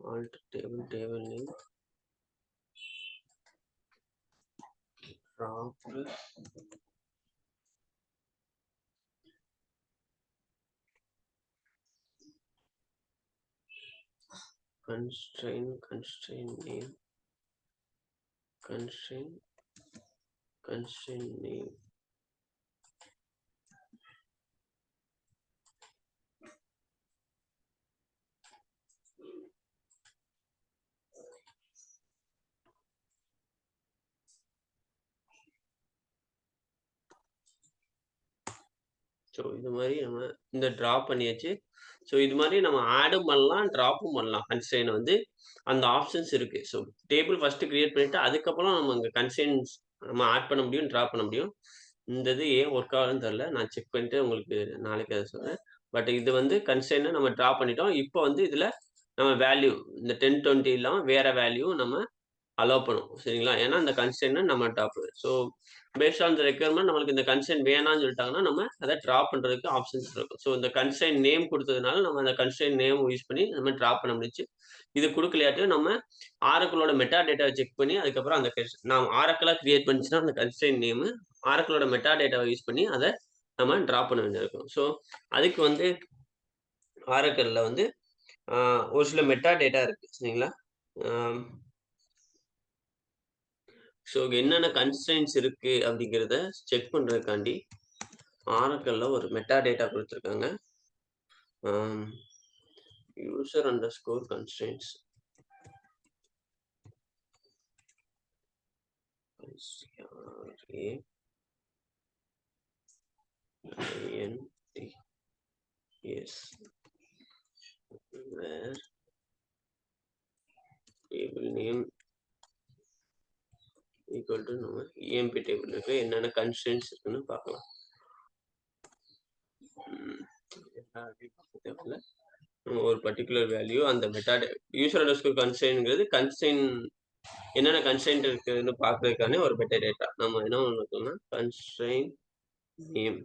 Speaker 1: Alt table name. Drop constraint name. Constraint constraint name. So இது மாதிரி நம்ம இந்த ட்ராப் பண்ணியாச்சு. ஸோ இது மாதிரி நம்ம ஆடும் பண்ணலாம், ட்ராப்பும் பண்ணலாம். கன்ஸ்ட்ரெயின் வந்து அந்த ஆப்ஷன்ஸ் இருக்கு. ஸோ டேபிள் ஃபர்ஸ்ட் கிரியேட் பண்ணிட்டு அதுக்கப்புறம் நம்ம இங்க கன்ஸ்ட்ரெயின்ஸ் நம்ம ஆட் பண்ண முடியும், ட்ராப் பண்ண முடியும். இந்த இது ஏன் ஒர்க் ஆகுதுன்னு தெரியல. நான் செக் பண்ணிட்டு உங்களுக்கு நாளைக்கு அதை சொல்றேன். பட் இது வந்து கன்ஸ்ட்ரெயின நம்ம ட்ரா பண்ணிட்டோம். இப்போ வந்து இதுல நம்ம வேல்யூ இந்த 10, 20 இல்லாம வேற வேல்யூ நம்ம அலோவ் பண்ணுவோம். சரிங்களா? ஏன்னா இந்த கன்ஸ்ட்ரெயின்ட் நம்ம top. So based on the requirement நம்மளுக்கு இந்த கன்ஸ்ட்ரெயின்ட் வேணாம்னு சொல்லிட்டாங்கன்னா, நம்ம அத டிராப் பண்றதுக்கு ஆப்ஷன்ஸ் இருக்கும். ஸோ இந்த கன்ஸ்ட்ரெயின்ட் நேம் குடுத்ததுனால, நம்ம அந்த கன்ஸ்ட்ரெயின்ட் நேம் யூஸ் பண்ணி நம்ம டிராப் பண்ண முடிஞ்சுச்சு. இது குடுக்கலையாட்டும் நம்ம ஆரக்கிளோட மெட்டா டேட்டாவ செக் பண்ணி, அதுக்கப்புறம் அந்த நான் ஆரக்கிளா கிரியேட் பண்ணுச்சுன்னா, அந்த கன்ஸ்ட்ரெயின்ட் நேமு ஆரக்கிளோட மெட்டா டேட்டாவ யூஸ் பண்ணி அத நம்ம டிராப் பண்ண வேண்டியது இருக்கும். ஸோ அதுக்கு வந்து ஆரக்கிள்ல வந்து ஒரு சில மெட்டா டேட்டா இருக்கு. சரிங்களா? ஆம். ஸோ என்னென்ன கன்ஸ்ட்ரெயின்ட்ஸ் இருக்கு அப்படிங்கிறத செக் பண்றதுக்காண்டி ஆரக்கிள்ல ஒரு மெட்டா டேட்டா குடுத்துருக்காங்க. User underscore constraints. SRAINTS where table name equal to நம்ம EMP டேபிள் இருக்கு என்னென்ன கன்ஸ்ட்ரெயின்ட்ஸ் இருக்குன்னு பார்க்கலாம். ஒரு பர்டிகுலர் வேல்யூ அந்த மெட்டா யூசர் அண்டர்ஸ்கோர் கன்ஸ்ட்ரெயின்ட்ங்கிறது கன்ஸ்ட்ரெயின் என்னென்ன கன்ஸ்ட்ரெயின்ட் இருக்குன்னு பார்க்கறதுக்கான ஒரு மெட்டா டேட்டா. நம்ம என்ன பண்ணணும்னா constraint name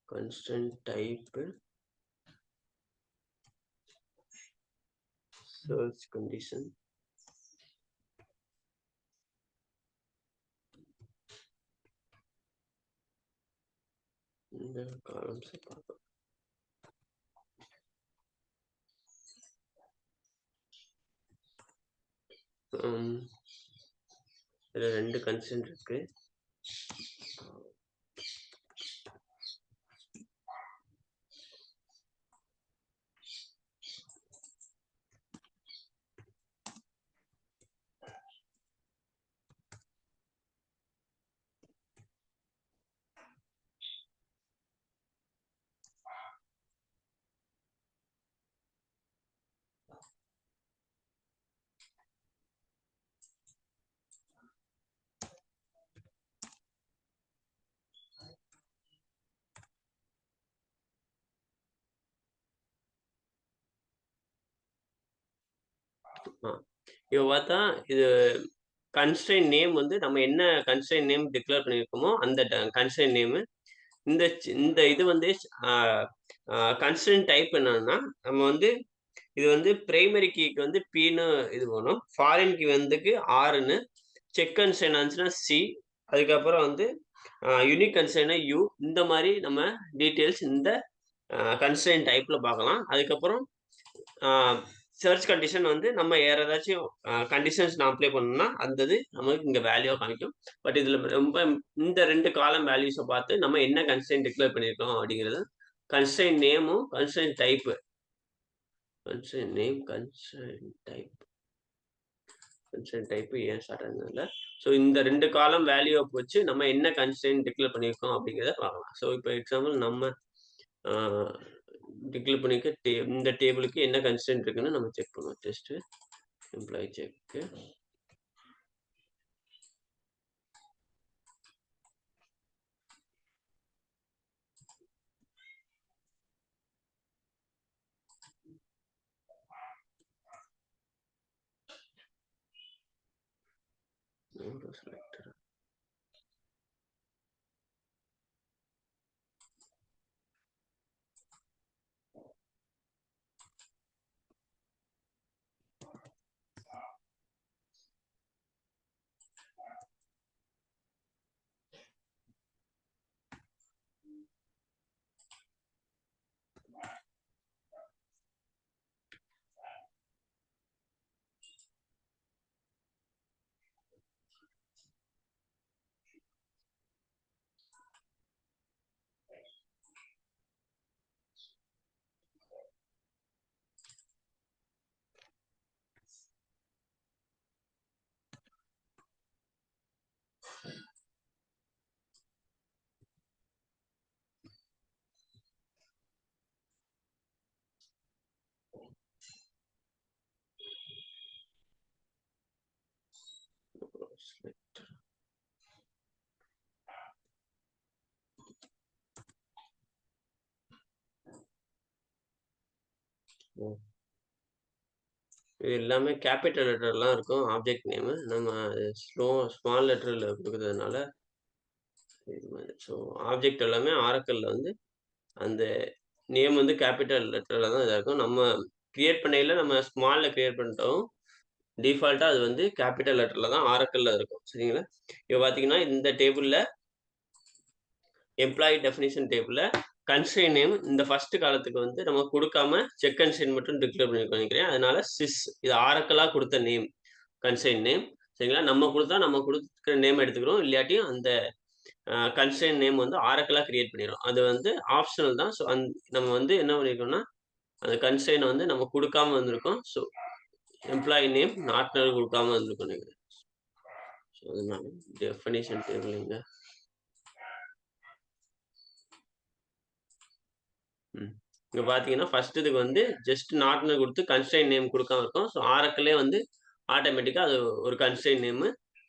Speaker 1: constraint type search condition இந்த காலம்ஸ் பார்க்கலாம். இதுல 2 கன்ஸ்ட்ரெயின்ட் இருக்கு. இப்போ பார்த்தா இது கன்ஸ்ட்ரெயின்ட் நேம் வந்து நம்ம என்ன கன்ஸ்ட்ரெயின்ட் நேம் டிக்ளேர் பண்ணியிருக்கோமோ அந்த கன்ஸ்ட்ரெயின்ட் நேமு. இந்த இது வந்து கன்ஸ்ட்ரெயின்ட் டைப் என்னன்னா நம்ம வந்து இது வந்து பிரைமரி கீக்கு வந்து Pன்னு இது பண்ணும். ஃபாரின் கீ வந்துக்கு Rன்னு, செக் கன்ஸ்ட்ரெயின்ட் இருந்துச்சுன்னா C, அதுக்கப்புறம் வந்து யூனிக் கன்ஸ்ட்ரெயின்ட்னா U. இந்த மாதிரி நம்ம டீட்டெயில்ஸ் இந்த கன்ஸ்ட்ரெயின்ட் டைப்ல பார்க்கலாம். அதுக்கப்புறம் சர்ச் கண்டிஷன் வந்து நம்ம வேற ஏதாச்சும் கண்டிஷன்ஸ் நான் அப்ளை பண்ணோம்னா அந்த இது நமக்கு இங்க வேல்யூவா காமிக்கும். பட் இதுல ரொம்ப இந்த 2 காலம் வேல்யூஸை பார்த்து நம்ம என்ன கன்ஸ்ட்ரெயின்ட் டிக்ளேர் பண்ணியிருக்கோம் அப்படிங்கிறது கன்ஸ்ட்ரெயின்ட் நேமும் constraint type. Constraint name constraint type ஏன் ஸ்டார்ட் ஆனதுல. ஸோ இந்த 2 காலம் வேல்யூவை வச்சு நம்ம என்ன கன்ஸ்ட்ரெயின்ட் டிக்ளேர் பண்ணியிருக்கோம் அப்படிங்கிறத பார்க்கலாம். ஸோ இப்போ எக்ஸாம்பிள் நம்ம டிக்ளேர் பண்ணிக்க இந்த டேபிளுக்கு என்ன கன்ஸ்ட்ரெயின்ட் இருக்குன்னு நம்ம செக் பண்ணுவோம். Just employee check selector. இது எல்லாமே கேப்பிட்டல் லெட்டர்லாம் இருக்கும் ஆப்ஜெக்ட் நேமு. நம்ம ஸ்மால் லெட்டர்ல குடுக்குறதுனால இது மாரி. ஸோ ஆப்ஜெக்ட் எல்லாமே ஆரக்கிள்ல வந்து அந்த நேம் வந்து கேப்பிட்டல் லெட்டர்ல தான் இதா இருக்கும். நம்ம கிரியேட் பண்ணையில நம்ம ஸ்மால்ல கிரியேட் பண்ணிட்டோம். டிஃபால்ட்டா அது வந்து கேப்பிட்டல் லெட்டர்ல தான் ஆரக்கிள்ல இருக்கும். சரிங்களா? இப்ப பார்த்தீங்கன்னா, இந்த டேபிள்ல எம்ப்ளாயி டெஃபினிஷன் டேபிள்ல கன்ஸ்ட்ரெயின் நேம் இந்த ஃபர்ஸ்ட் காலத்துக்கு வந்து நம்ம குடுக்காம செக் கன்ஸ்ட்ரெயின் மட்டும் டிக்ளேர் பண்ணியிருக்கோம்னு நெனைக்கிறேன். அதனால இது ஆரக்கிளா குடுத்த நேம், கன்ஸ்ட்ரெயின் நேம். சரிங்களா? நம்ம குடுத்தா நம்ம குடுக்குற நேம் எடுத்துக்கிறோம். இல்லாட்டியும் அந்த கன்ஸ்ட்ரெயின் நேம் வந்து ஆரக்கிளா கிரியேட் பண்ணிரும். அது வந்து ஆப்ஷனல் தான். ஸோ நம்ம வந்து என்ன பண்ணியிருக்கோம்னா, அந்த கன்ஸ்ட்ரெயின வந்து நம்ம குடுக்காம வந்திருக்கோம். ஸோ எம்ப்ளாயி நேம் நாட் நல் குடுக்காம வந்திருக்கோம்னு நெனைக்கிறேன். ஸோ அதனால டெஃபினிஷன் டேபிள் இங்க. ம். இங்க பார்த்தீங்கன்னா, ஃபர்ஸ்ட் இதுக்கு வந்து ஜஸ்ட் நாட்ன்னு குடுத்து கன்ஸ்ட்ரெயின் நேம் குடுக்காம இருக்கோம். ஸோ ஆரக்கிளே வந்து ஆட்டோமேட்டிக்கா அது ஒரு கன்ஸ்ட்ரெயின் நேமு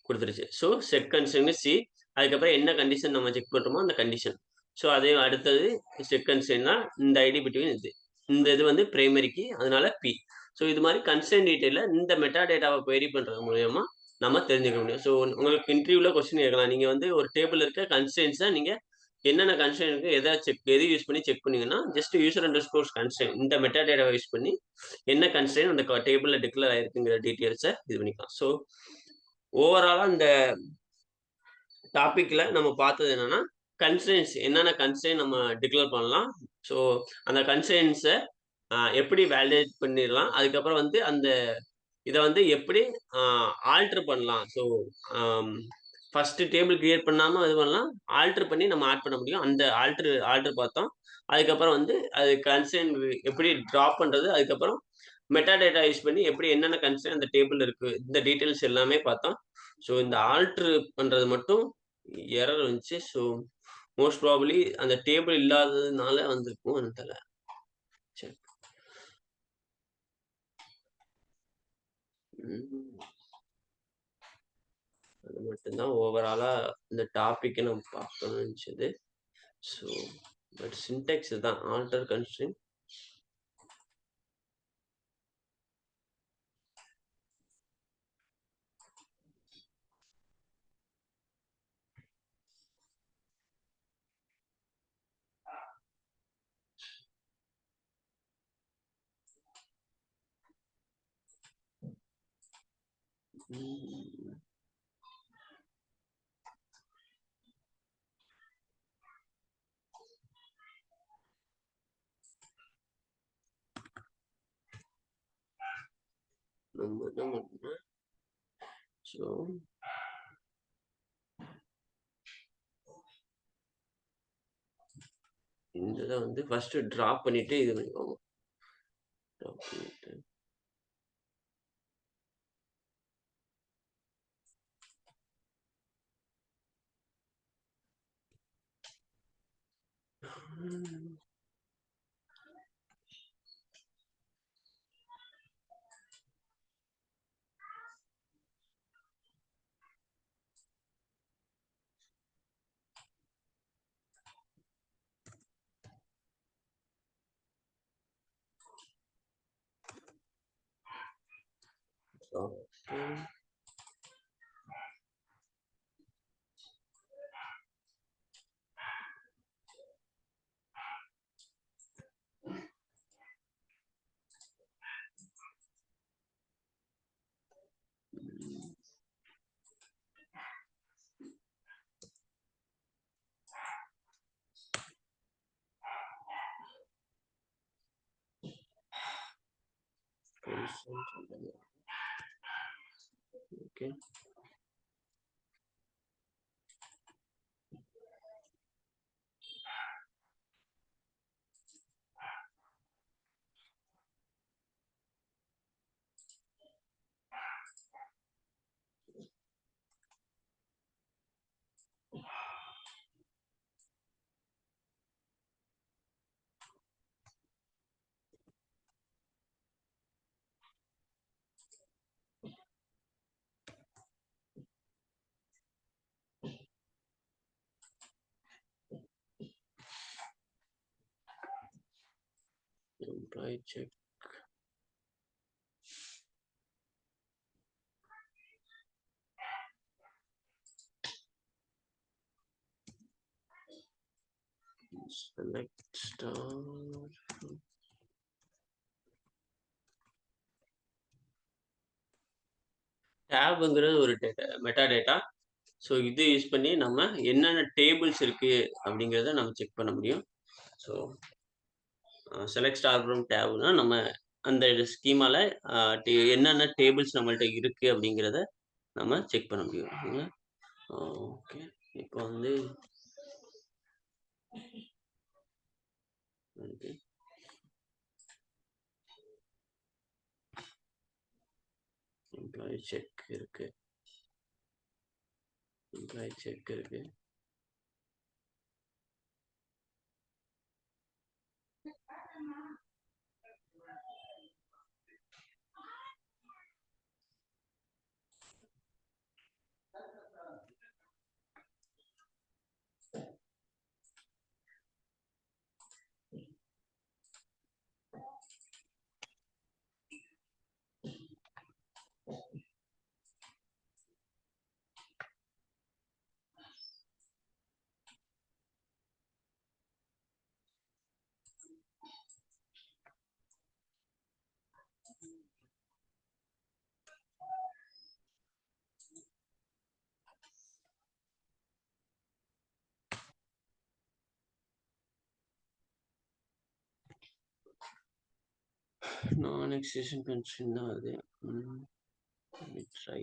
Speaker 1: குடுத்துருச்சு. So set constraint C. அதுக்கப்புறம் என்ன கண்டிஷன் நம்ம செக் பண்றோமோ அந்த கண்டிஷன். ஸோ அதே அடுத்தது செக் கன்ஸ்ட்ரெயின்னா இந்த ஐடி பிட்வீன் இது. இந்த இது வந்து பிரைமரி கீ. அதனால பி. ஸோ இது மாரி கன்ஸ்ட்ரெயின் டீட்டெயில்ல இந்த மெட்டா டேட்டாவ குவெரி பண்றது மூலியமா நம்ம தெரிஞ்சுக்க முடியும். ஸோ உங்களுக்கு இன்டர்வியூல கொஸ்டின் கேட்கலாம். நீங்க வந்து ஒரு டேபிள்ல இருக்க கன்ஸ்ட்ரெயின்ஸ நீங்க என்னென்ன கன்ஸ்ட்ரெயின் இருக்கு, எது யூஸ் பண்ணி செக் பண்ணீங்கன்னா, just user under scores constraint இந்த மெட்டா டேட்டாவ யூஸ் பண்ணி என்ன கன்ஸ்ட்ரெயின் அந்த டேபிள்ல டிக்ளேர் ஆயிருக்குங்கிற டீட்டெயில்ஸ இது பண்ணிக்கலாம். ஸோ ஓவராலா இந்த டாபிக்ல நம்ம பார்த்தது என்னன்னா, கன்ஸ்ட்ரெயின்ஸ் என்னென்ன கன்ஸ்ட்ரெயின் நம்ம டிக்ளேர் பண்ணலாம். ஸோ அந்த கன்ஸ்ட்ரெயின்ஸ எப்படி வேலிடேட் பண்ணிறலாம். அதுக்கப்புறம் வந்து அந்த இத வந்து எப்படி அ ஆல்டர் பண்ணலாம். ஸோ அம் ஃபர்ஸ்ட் டேபிள் கிரியேட் பண்ணாம இது பண்ணலாம். ஆல்டர் பண்ணி நம்ம ஆட் பண்ண முடியும். அந்த ஆல்டர் பார்த்தோம். அதுக்கப்புறம் வந்து அது கன்ஸ்ட்ரெயின் எப்படி டிராப் பண்றது. அதுக்கப்புறம் மெட்டா டேட்டா யூஸ் பண்ணி எப்படி என்னென்ன கன்ஸ்ட்ரெயின் அந்த டேபிள்ல இருக்கு. இந்த டீட்டெயில்ஸ் எல்லாமே பார்த்தோம். ஸோ இந்த ஆல்டர் பண்றது மட்டும் எரர் வந்துச்சு. ஸோ மோஸ்ட் ப்ராபபிலி அந்த டேபிள் இல்லாததுனால வந்திருக்கும். எனக்கு தெரியல. சரி. ம். அது மட்டும் தான் ஓவராலா இந்த டாபிக்க நம்ம பார்க்கணும்னு நெனச்சது. ஸோ பட் சின்டாக்ஸ் தான் ஆல்டர் கன்ஸ்ட்ரெயின். ம். நம்ம என்ன பண்ணோம்னா, ஸோ இந்த இத வந்து ஃபர்ஸ்ட் டிராப் பண்ணிட்டு இது பண்ணிக்கோங்க. டிராப் பண்ணிட்டு ம். Software okay. Employee check. Select star. டேப்ங்கிறது ஒரு மெட்டா டேட்டா. ஸோ இது யூஸ் பண்ணி நம்ம என்னென்ன டேபிள்ஸ் இருக்கு அப்படிங்கிறத நம்ம செக் பண்ண முடியும். ஸோ செலக்ட் ஸ்டார் ஃப்ரம் டேப்னா நம்ம அந்த ஸ்கீமால என்னென்ன டேபிள்ஸ் நம்மள்ட்ட இருக்கு அப்படிங்கிறத நம்ம செக் பண்ண முடியும். ஓகேங்களா? ஓகே. இப்போ வந்து எம்ப்ளாயி செக் இருக்கு. எம்ப்ளாயி செக் இருக்கு. நான் எக்ஸிஸ்டிங் கன்ஸ்ட்ரெயின்ட் தான் அது. ட்ரை.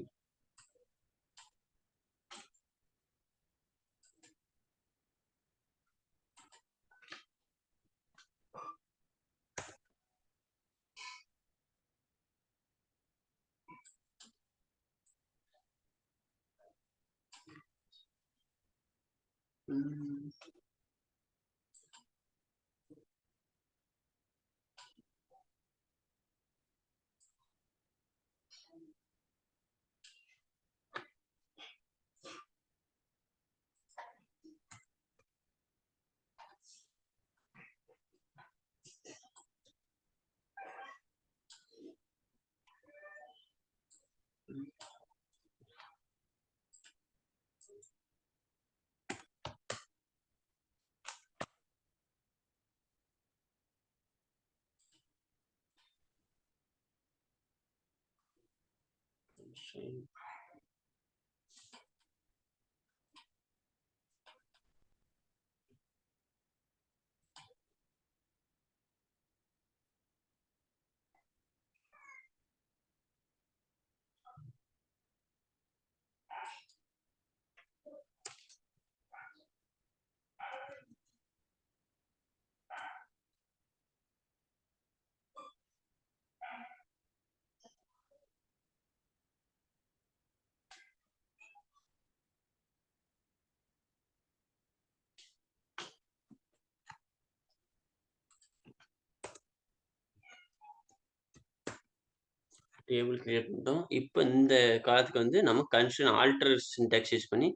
Speaker 1: டேபிள் கிரியேட் பண்ணிட்டோம். இப்போ இந்த காலத்துக்கு வந்து நம்ம கன்ஸ்ட்ரெயின் ஆல்டர் சின்டாக்ஸ் யூஸ் பண்ணி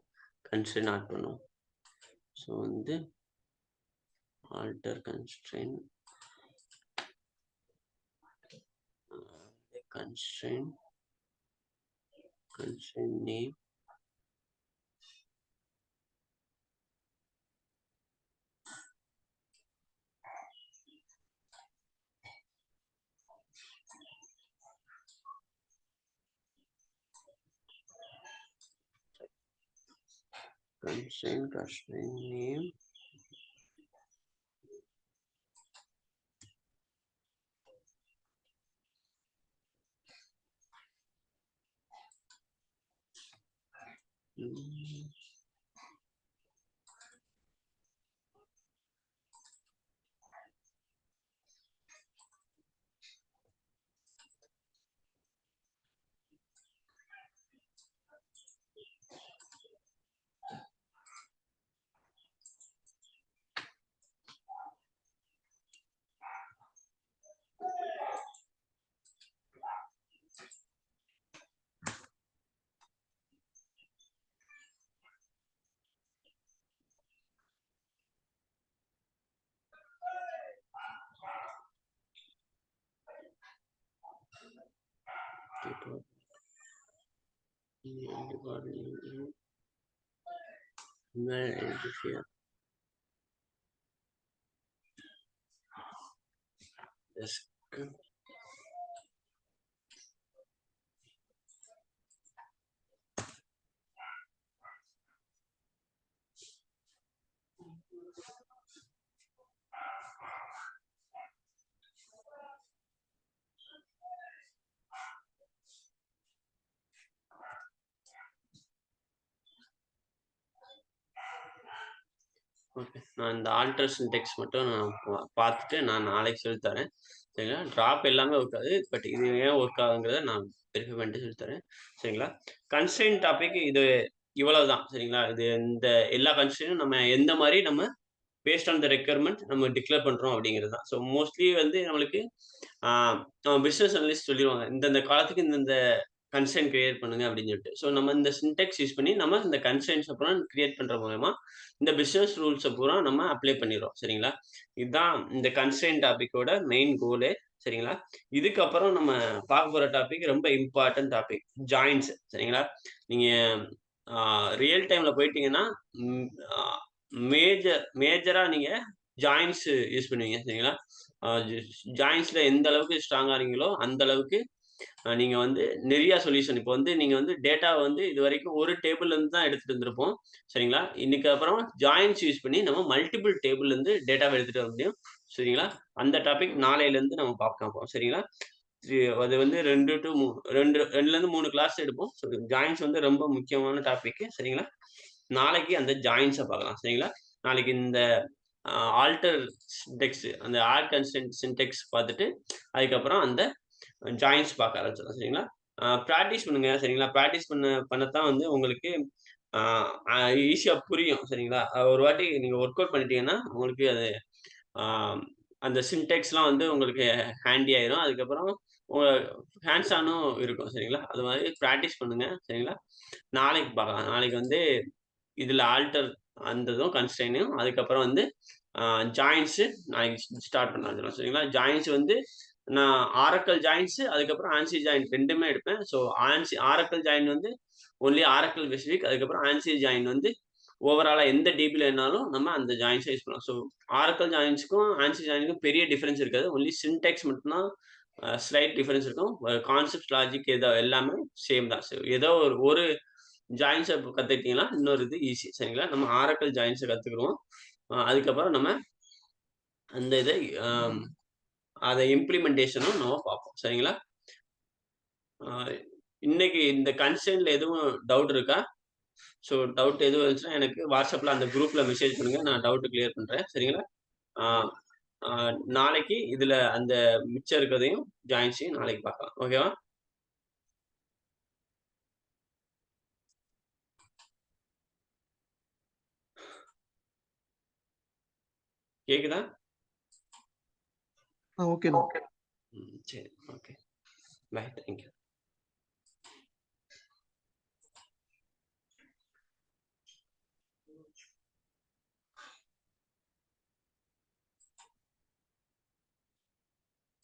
Speaker 1: கன்ஸ்ட்ரெயின் ஆட் பண்ணுவோம். ஸோ வந்து alter constraint constraint name constraint name okay. நான் இந்த ஆல்டர் சின்டெக்ஸ் மட்டும் நான் பார்த்துட்டு நான் நாளைக்கு சொல்லித் தரேன். சரிங்களா? டிராப் எல்லாமே ஒர்க் ஆகுது. பட் இது ஏன் ஒர்க் ஆகுதுங்கிறத நான் வெரிஃபை பண்ணிட்டு சொல்லித் தரேன். சரிங்களா? கன்ஸ்ட்ரெயின்ட் டாபிக் இது இவ்வளவுதான். சரிங்களா? இது இந்த எல்லா கன்ஸ்ட்ரெயினும் நம்ம எந்த மாரி நம்ம பேஸ்ட் ஆன் த ரெக்யர்மென்ட் நம்ம டிக்ளேர் பண்றோம் அப்படிங்கிறது தான். ஸோ மோஸ்ட்லி வந்து நம்மளுக்கு ஆ பிசினஸ் அனலிஸ்ட் சொல்லிருவாங்க. இந்தந்த காலத்துக்கு இந்தந்த கன்ஸ்ட்ரெயின்ட் கிரியேட் பண்ணுங்க அப்படின்னு சொல்லிட்டு. ஸோ நம்ம இந்த சின்டாக்ஸ் யூஸ் பண்ணி நம்ம இந்த கன்ஸ்ட்ரெயின்ட்ஸ் அப்புறம் கிரியேட் பண்ற மூலியமா இந்த பிசினஸ் ரூல்ஸ பூரா நம்ம அப்ளை பண்ணிர்றோம். சரிங்களா? இதுதான் இந்த கன்ஸ்ட்ரெயின்ட் டாபிக்கோட மெயின் கோலே. சரிங்களா? இதுக்கப்புறம் நம்ம பார்க்க போற டாபிக் ரொம்ப இம்பார்ட்டன்ட் டாபிக். ஜாயின்ட்ஸ். சரிங்களா? நீங்க ரியல் டைம்ல போயிட்டீங்கன்னா, ம் அ மேஜரா நீங்க ஜாயின்ட்ஸ் யூஸ் பண்ணுவீங்க. சரிங்களா? அ ஜாயின்ட்ஸ்ல எந்த அளவுக்கு ஸ்ட்ராங்கா இருக்கீங்களோ, அந்த அளவுக்கு நீங்க வந்து நெறைய சொல்யூஷன் இப்போ வந்து நீங்க வந்து டேட்டாவ வந்து இதுவரைக்கும் ஒரு டேபிள்ல இருந்து தான் எடுத்துட்டு இருந்திருப்போம். சரிங்களா? இன்னைக்கு அப்புறம் ஜாயின்ட்ஸ் யூஸ் பண்ணி நம்ம மல்டிபிள் டேபிள்ல இருந்து டேட்டாவ எடுத்துட்டு வர முடியும். சரிங்களா? அந்த டாபிக் நாளையில இருந்து நம்ம பார்க்க போறோம். சரிங்களா? அது வந்து 2 டூ 3 2லேருந்து 3 கிளாஸ் எடுப்போம். ஸோ ஜாயின்ட்ஸ் வந்து ரொம்ப முக்கியமான டாபிக். சரிங்களா? நாளைக்கு அந்த ஜாயின்ட்ஸ பார்க்கலாம். சரிங்களா? நாளைக்கு இந்த ஆல்டர் சின்டாக்ஸ் அந்த ஆட் கன்ஸ்ட்ரெயின்ட் சின்டாக்ஸ் பார்த்துட்டு, அதுக்கப்புறம் அந்த ஜாயின்ட்ஸ் பார்க்க ஆரம்பிச்சிடலாம். சரிங்களா? பிராக்டிஸ் பண்ணுங்க. சரிங்களா? பிராக்டிஸ் பண்ணத்தான் வந்து உங்களுக்கு ஆ அ ஈஸியா புரியும். சரிங்களா? ஒரு வாட்டி நீங்க ஒர்க் அவுட் பண்ணிட்டீங்கன்னா, உங்களுக்கு அது ஆ அந்த சின்டாக்ஸ்லாம் வந்து உங்களுக்கு ஹேண்டி ஆயிரும். அதுக்கப்புறம் உங்க ஹேண்ட்ஸ் ஆனும் இருக்கும். சரிங்களா? அது மாரி பிராக்டிஸ் பண்ணுங்க. சரிங்களா? நாளைக்கு பார்க்கலாம். நாளைக்கு வந்து இதுல ஆல்டர் அந்த இதுவும் கன்ஸ்ட்ரெயினும் அதுக்கப்புறம் வந்து அ ஜாயின்ட்ஸ் நாளைக்கு ஸ்டார்ட் பண்ண ஆரம்பிச்சிடலாம். சரிங்களா? ஜாயின்ட்ஸ் வந்து நான் ஆரக்கிள் ஜாயின்ட்ஸ் அதுக்கப்புறம் ஆன்சி ஜாயின்ட் 2மே எடுப்பேன். ஸோ ஆரக்கிள் ஜாயின்ட் வந்து ஒன்லி ஆரக்கிள் ஸ்பெசிஃபிக். அதுக்கப்புறம் ஆன்சி ஜாயின்ட் வந்து ஓவராலா எந்த டிபில வேணாலும் நம்ம அந்த ஜாயின்ட்ஸ யூஸ் பண்ணலாம். ஸோ ஆரக்கிள் ஜாயின்ட்ஸ்க்கும் ஆன்சி ஜாயின்ட்க்கும் பெரிய டிஃபரன்ஸ் இருக்காது. ஒன்லி சின்டாக்ஸ் மட்டும் தான் ஸ்லைட் டிஃபரன்ஸ் இருக்கும். கான்செப்ட், லாஜிக் எல்லாமே சேம் தான். ஸோ ஏதோ ஒரு ஒரு ஜாயின்ட்ஸ கத்துக்கிட்டீங்கன்னா, இன்னொரு இது ஈஸி. சரிங்களா? நம்ம ஆரக்கிள் ஜாயின்ட்ஸ கத்துக்குருவோம். அதுக்கப்புறம் நம்ம அந்த இத அ அத இம்ப்ளிமென்டேஷனும் நம்ம பார்ப்போம். சரிங்களா? அ இன்னைக்கு இந்த கன்ஸ்ட்ரெயின்ட்ல எதுவும் டவுட் இருக்கா? ஸோ டவுட் எதுவும் இருந்துச்சுன்னா எனக்கு WhatsAppல அந்த குரூப்ல மெசேஜ் பண்ணுங்க. நான் டவுட் கிளியர் பண்றேன். சரிங்களா? ஆ ஆ நாளைக்கு இதுல அந்த மிச்சம் இருக்கிறதையும் ஜாயின்ட்ஸையும் நாளைக்கு பார்க்கலாம். ஓகேவா? கேக்குதா?
Speaker 2: ஓகேண்ணா.
Speaker 1: சரி. ஓகே. பை. Thank you.